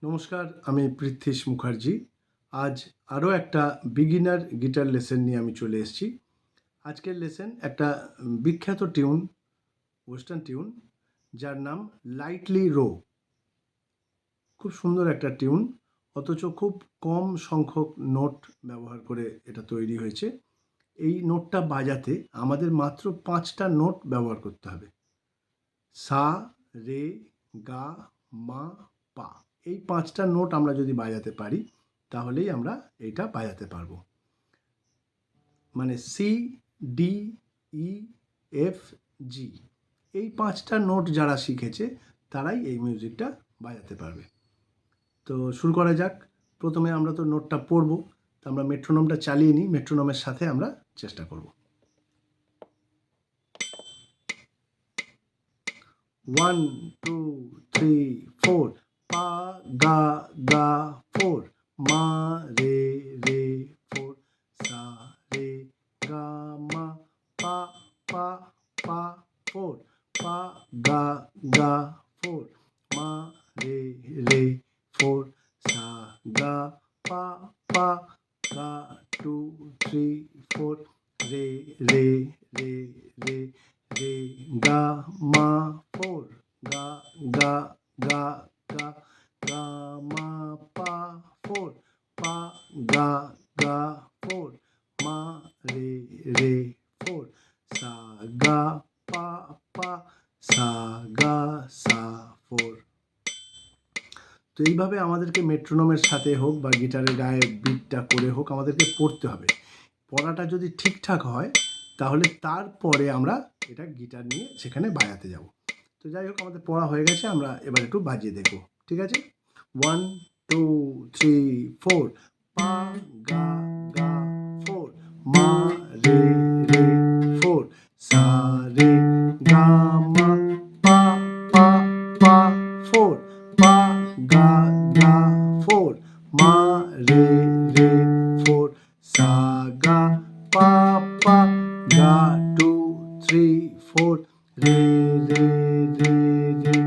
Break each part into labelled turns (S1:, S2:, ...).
S1: নমস্কার, আমি পৃথ্বীশ মুখার্জি। আজ আরও একটা বিগিনার গিটার লেসন নিয়ে আমি চলে এসেছি। আজকের লেসন একটা বিখ্যাত টিউন, ওয়েস্টার্ন টিউন, যার নাম লাইটলি রো। খুব সুন্দর একটা টিউন, অথচ খুব কম সংখ্যক নোট ব্যবহার করে এটা তৈরি হয়েছে। এই নোটটা বাজাতে আমাদের মাত্র 5টা নোট ব্যবহার করতে হবে। সা, রে, গা, মা, পা। এই 5টা নোট আমরা যদি বাজাতে পারি তাহলেই আমরা এইটা বাজাতে পারবো। মানে সি, ডি, ই, এফ, জি, এই 5টা নোট যারা শিখেছে তারাই এই মিউজিকটা বাজাতে পারবে। তো শুরু করা যাক। প্রথমে আমরা তো নোটটা পড়বো, তো আমরা মেট্রোনমটা চালিয়ে নিই, মেট্রোনমের সাথে আমরা চেষ্টা করব। 1 2 3 4 পা গা গা 4 মা রে রে 4 সা রে গা মা পা পা পা 4 পা গা গা 4 মা রে রে 4 সা গা পা পা গা 2 3 4 রে রে রে রে রে গা মা 4 গা গা গা গা গা মা পা 4 পা গা গা 4 মা রে রে 4 সা গা পা পা সা গা সা 4। তো এইভাবে আমাদেরকে মেট্রোনমের সাথে হোক বা গিটারের গায়ে বিটটা করে হোক আমাদেরকে পড়তে হবে। পড়াটা যদি ঠিকঠাক হয় তাহলে তারপরে আমরা এটা গিটার নিয়ে সেখানে বাজাতে যাব। তো যাই হোক, আমাদের পড়া হয়ে গেছে, আমরা এবার একটু বাজিয়ে দেখব। ঠিক আছে? 1 2 3 4 পা গা গা 4 মা রে রে 4 সা রে গা মা পা পা পা 4 পা গা গা 4 মা রে রে 4 সা গা পা পা গা 2 3 4 রে রে রে রে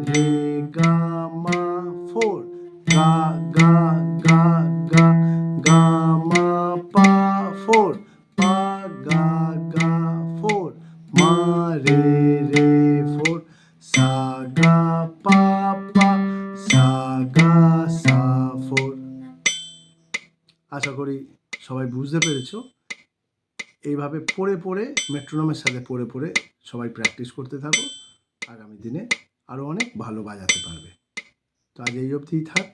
S1: রে গা মা 4 গা গা গা গা গা মা পা 4 পা গা গা 4 মা রে রে 4 সা গা পা পা সা গা সা 4। আশা করি সবাই বুঝতে পেরেছো। এইভাবে পড়ে পড়ে, মেট্রোনমের সাথে পড়ে পড়ে সবাই প্র্যাকটিস করতে থাকো। আগামী দিনে আরও অনেক ভালো বাজাতে পারবে। তো আজ এই অবধিই থাক।